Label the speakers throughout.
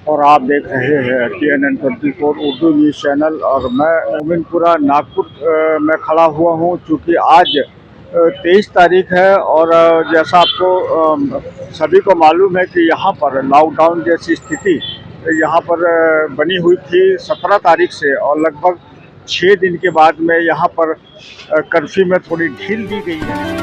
Speaker 1: और आप देख रहे हैं TNN24 उर्दू न्यूज़ चैनल। और मैं मोमिनपुरा नागपुर में खड़ा हुआ हूँ, चूँकि आज 23 तारीख है। और जैसा आपको सभी को मालूम है कि यहाँ पर लॉकडाउन जैसी स्थिति यहाँ पर बनी हुई थी 17 तारीख से, और लगभग 6 दिन के बाद में यहाँ पर कर्फ्यू में थोड़ी ढील दी गई है।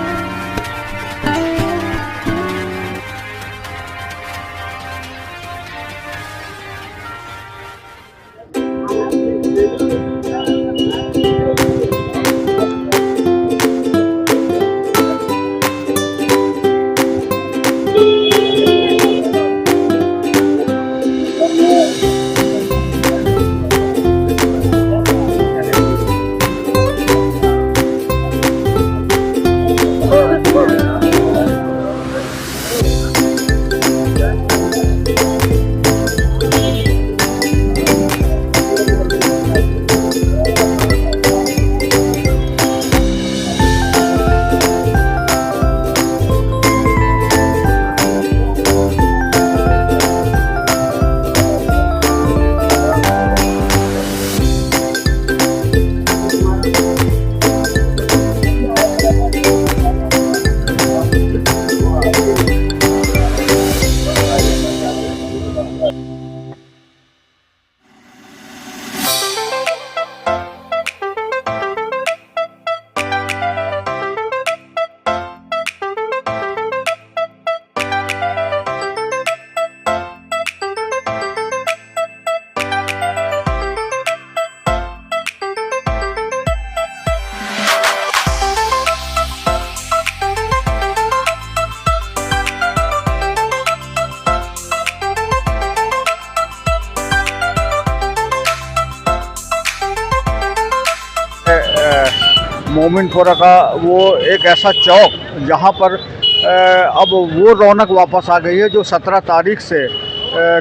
Speaker 1: मोमिनपुरा का वो एक ऐसा चौक जहाँ पर अब वो रौनक वापस आ गई है जो 17 तारीख से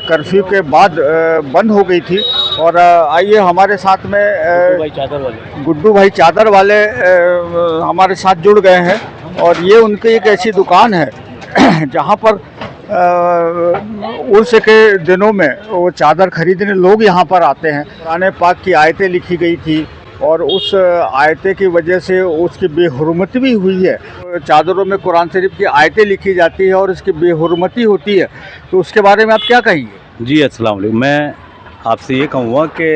Speaker 1: कर्फ्यू के बाद बंद हो गई थी। और आइए हमारे साथ में गुड्डू भाई चादर वाले हमारे साथ जुड़ गए हैं। और ये उनकी एक ऐसी दुकान है जहाँ पर उर्स के दिनों में वो चादर खरीदने लोग यहाँ पर आते हैं। कुरान पाक की आयतें लिखी गई थी और उस आयते की वजह से उसकी बेहुरमती भी हुई है। चादरों में कुरान शरीफ की आयतें लिखी जाती है और इसकी बेहुरमती होती है, तो उसके बारे में आप क्या कहेंगे?
Speaker 2: जी अस्सलाम वालेकुम। मैं आपसे ये कहूँगा कि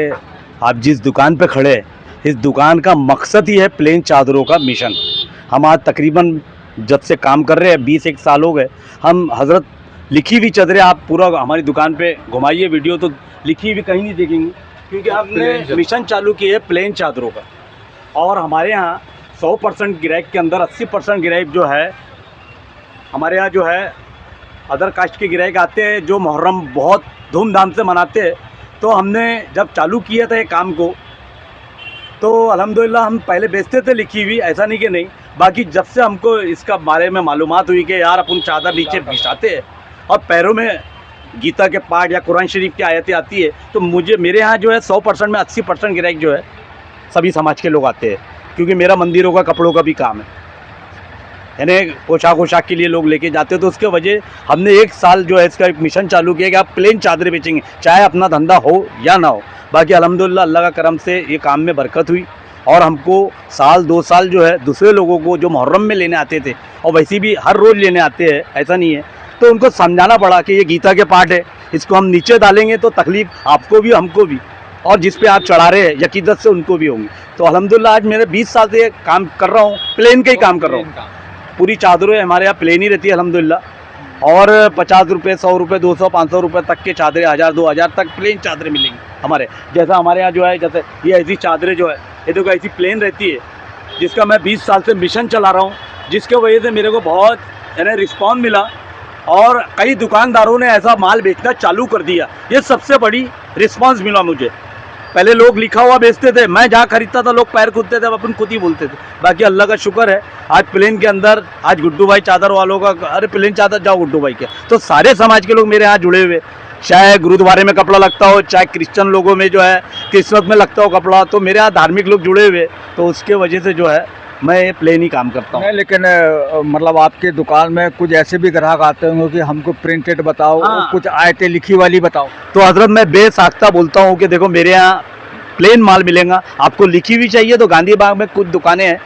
Speaker 2: आप जिस दुकान पे खड़े, इस दुकान का मकसद ही है प्लेन चादरों का मिशन। हम आज तकरीबन जब से काम कर रहे हैं 20-1 साल हो गए। हम हज़रत लिखी हुई चादरें आप पूरा हमारी दुकान पे घुमाइए वीडियो तो लिखी हुई कहीं नहीं देखेंगे, क्योंकि हमने मिशन चालू किया है प्लेन चादरों का। और हमारे यहाँ 100% गिराइक के अंदर 80% गिराइक जो है हमारे यहाँ जो है अदर कास्ट के गिराइक आते हैं जो मुहर्रम बहुत धूमधाम से मनाते हैं। तो हमने जब चालू किया था ये काम को तो अल्हम्दुलिल्लाह हम पहले बेचते थे लिखी हुई, ऐसा नहीं कि नहीं। बाकी जब से हमको इसका बारे में मालूमात हुई कि यार अपन चादर नीचे बिछाते हैं और पैरों में गीता के पाठ या कुरान शरीफ की आयतें आती है, तो मेरे यहाँ जो है 100% में 80% गिराइक जो है सभी समाज के लोग आते हैं, क्योंकि मेरा मंदिरों का कपड़ों का भी काम है, यानी पोशाक के लिए लोग लेके जाते हैं। तो उसके वजह हमने 1 साल जो है इसका एक मिशन चालू किया कि आप प्लेन चादरें बेचेंगे, चाहे अपना धंधा हो या ना हो। बाकी अल्हम्दुलिल्लाह अल्लाह का करम से ये काम में बरकत हुई और हमको 1-2 साल जो है दूसरे लोगों को जो मुहर्रम में लेने आते थे और वैसे भी हर रोज़ लेने आते हैं, ऐसा नहीं है, तो उनको समझाना पड़ा कि ये गीता के पाठ है, इसको हम नीचे डालेंगे तो तकलीफ़ आपको भी हमको भी, और जिस पे आप चढ़ा रहे हैं यकीदत से उनको भी होंगी। तो अल्हम्दुलिल्लाह आज मेरे 20 साल से काम कर रहा हूँ, प्लेन का ही काम कर रहा हूँ। पूरी चादरें हमारे यहाँ प्लेन ही रहती है अल्हम्दुलिल्लाह। और 50 रुपये, 100 रुपये, 200, 500 रुपये तक के चादरें, 1000-2000 तक प्लेन चादरें मिलेंगी हमारे। जैसा हमारे यहाँ जो है, जैसे ये ऐसी चादरें जो है ये देखो ऐसी प्लेन रहती है, जिसका मैं 20 साल से मिशन चला रहा हूँ, जिसके वजह से मेरे को बहुत यानी रिस्पॉन्स मिला और कई दुकानदारों ने ऐसा माल बेचना चालू कर दिया। ये सबसे बड़ी रिस्पॉन्स मिला मुझे। पहले लोग लिखा हुआ बेचते थे, मैं जहाँ खरीदता था लोग पैर कूदते थे, अब अपन खुद ही बोलते थे। बाकी अल्लाह का शुक्र है आज प्लेन के अंदर, आज गुड्डू भाई चादर वालों का, अरे प्लेन चादर जाओ गुड्डू भाई के, तो सारे समाज के लोग मेरे यहाँ जुड़े हुए, चाहे गुरुद्वारे में कपड़ा लगता हो, चाहे क्रिश्चियन लोगों में जो है क्रिसमस में लगता हो कपड़ा, तो मेरे यहाँ धार्मिक लोग जुड़े हुए। तो उसके वजह से जो है मैं प्लेन ही काम करता हूँ।
Speaker 1: नहीं, लेकिन मतलब आपके दुकान में कुछ ऐसे भी ग्राहक आते होंगे कि हमको प्रिंटेड बताओ,
Speaker 2: हाँ।
Speaker 1: कुछ आयतें लिखी वाली बताओ।
Speaker 2: तो हजरत मैं बेसाख्ता बोलता हूँ कि देखो मेरे यहाँ प्लेन माल मिलेगा, आपको लिखी हुई चाहिए तो गांधी बाग में कुछ दुकानें हैं,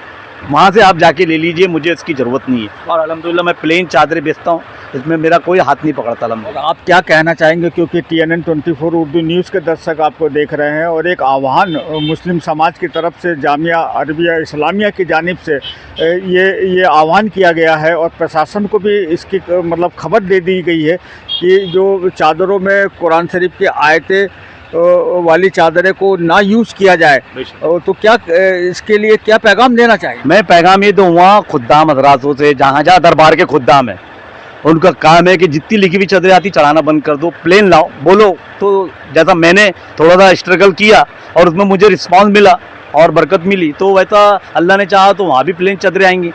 Speaker 2: वहाँ से आप जाके ले लीजिए, मुझे इसकी ज़रूरत नहीं है। और अल्हम्दुलिल्लाह मैं प्लेन चादरें बेचता हूँ, इसमें मेरा कोई हाथ नहीं पकड़ता
Speaker 1: और
Speaker 2: अल्हम्दुलिल्लाह।
Speaker 1: आप क्या कहना चाहेंगे, क्योंकि TNN 24 उर्दू न्यूज़ के दर्शक आपको देख रहे हैं और एक आह्वान मुस्लिम समाज की तरफ से जामिया अरबिया इस्लामिया की जानिब से ये आह्वान किया गया है और प्रशासन को भी इसकी मतलब खबर दे दी गई है कि जो चादरों में कुरान शरीफ की आयतें वाली चादरें को ना यूज़ किया जाए। तो क्या इसके लिए क्या पैगाम देना चाहिए?
Speaker 2: मैं पैगाम ये दूँगा खुद्दाम हजरातों से, जहाँ जहाँ दरबार के खुद्दाम है, उनका काम है कि जितनी लिखी हुई चादरें आती चढ़ाना बंद कर दो, प्लेन लाओ। बोलो तो जैसा मैंने थोड़ा सा स्ट्रगल किया और उसमें मुझे रिस्पांस मिला और बरकत मिली, तो वैसा अल्लाह ने चाहा तो वहाँ भी प्लेन चादरें आएंगी।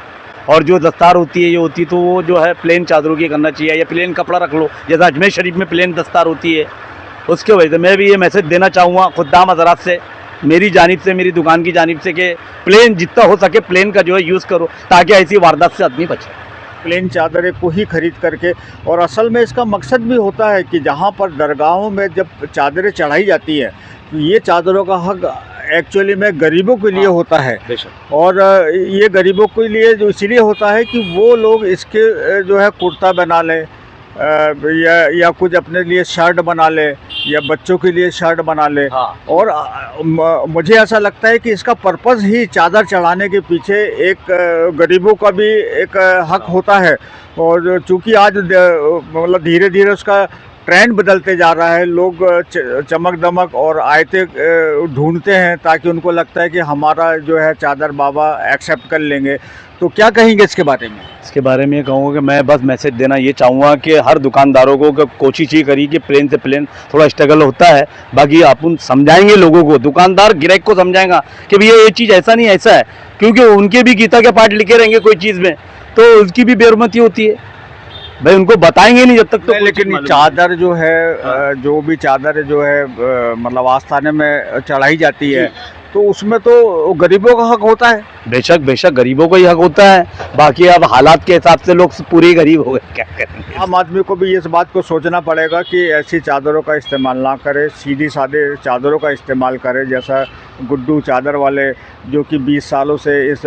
Speaker 2: और जो दस्तार होती है ये होती तो वो जो है प्लेन चादरों की करना चाहिए, या प्लेन कपड़ा रख लो, जैसा अजमेर शरीफ में प्लेन दस्तार होती है। उसके वजह से मैं भी ये मैसेज देना चाहूँगा खुद्दाम हज़रात से, मेरी जानिब से, मेरी दुकान की जानिब से, कि प्लेन जितना हो सके प्लेन का जो है यूज़ करो, ताकि ऐसी वारदात से आदमी बचे।
Speaker 1: प्लेन चादरें को ही खरीद करके, और असल में इसका मकसद भी होता है कि जहाँ पर दरगाहों में जब चादरें चढ़ाई जाती हैं तो ये चादरों का हक एक्चुअली में गरीबों के लिए होता है। और ये गरीबों के लिए जो इसलिए होता है कि वो लोग इसके जो है कुर्ता बना लें, या कुछ अपने लिए शर्ट बना ले, या बच्चों के लिए शर्ट बना ले। और मुझे ऐसा लगता है कि इसका पर्पज़ ही चादर चढ़ाने के पीछे एक गरीबों का भी एक हक होता है। और चूँकि आज मतलब धीरे धीरे उसका ट्रेंड बदलते जा रहा है, लोग चमक दमक और आयतें ढूंढते हैं ताकि उनको लगता है कि हमारा जो है चादर बाबा एक्सेप्ट कर लेंगे। तो क्या कहेंगे इसके बारे में?
Speaker 2: इसके बारे में कहूँगा कि मैं बस मैसेज देना ये चाहूँगा कि हर दुकानदारों को कोशिश ये करिए कि प्लेन से प्लेन थोड़ा स्ट्रगल होता है, बाकी अपन समझाएंगे लोगों को, दुकानदार ग्राहक को समझाएगा कि भैया ये चीज़ ऐसा नहीं ऐसा है, क्योंकि उनके भी गीता के पाठ लिखे रहेंगे कोई चीज़ में, तो उसकी भी बेरुमती होती है भाई, उनको बताएंगे नहीं जब तक तो।
Speaker 1: लेकिन चादर जो है, जो भी चादर जो है मतलब आस्थाने में चढ़ाई जाती है तो उसमें तो गरीबों का हक होता है।
Speaker 2: बेशक बेशक गरीबों का ही हक होता है, बाकी अब हालात के हिसाब से लोग पूरे गरीब हो गए, क्या करेंगे।
Speaker 1: आम आदमी को भी इस बात को सोचना पड़ेगा कि ऐसी चादरों का इस्तेमाल ना करे, सीधी सादे चादरों का इस्तेमाल करे, जैसा गुड्डू चादर वाले जो कि 20 सालों से इस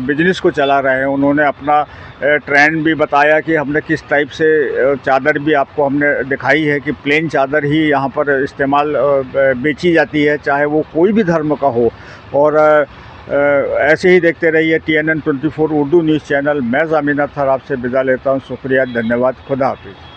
Speaker 1: बिजनेस को चला रहे हैं, उन्होंने अपना ट्रेंड भी बताया कि हमने किस टाइप से चादर भी आपको हमने दिखाई है कि प्लेन चादर ही यहाँ पर इस्तेमाल बेची जाती है, चाहे वो कोई भी धर्म का हो। और ऐसे ही देखते रहिए TNN 24 उर्दू न्यूज़ चैनल। मैं ज़मीन अख्तर आपसे विदा लेता हूँ। शुक्रिया, धन्यवाद, खुदा हाफिज़।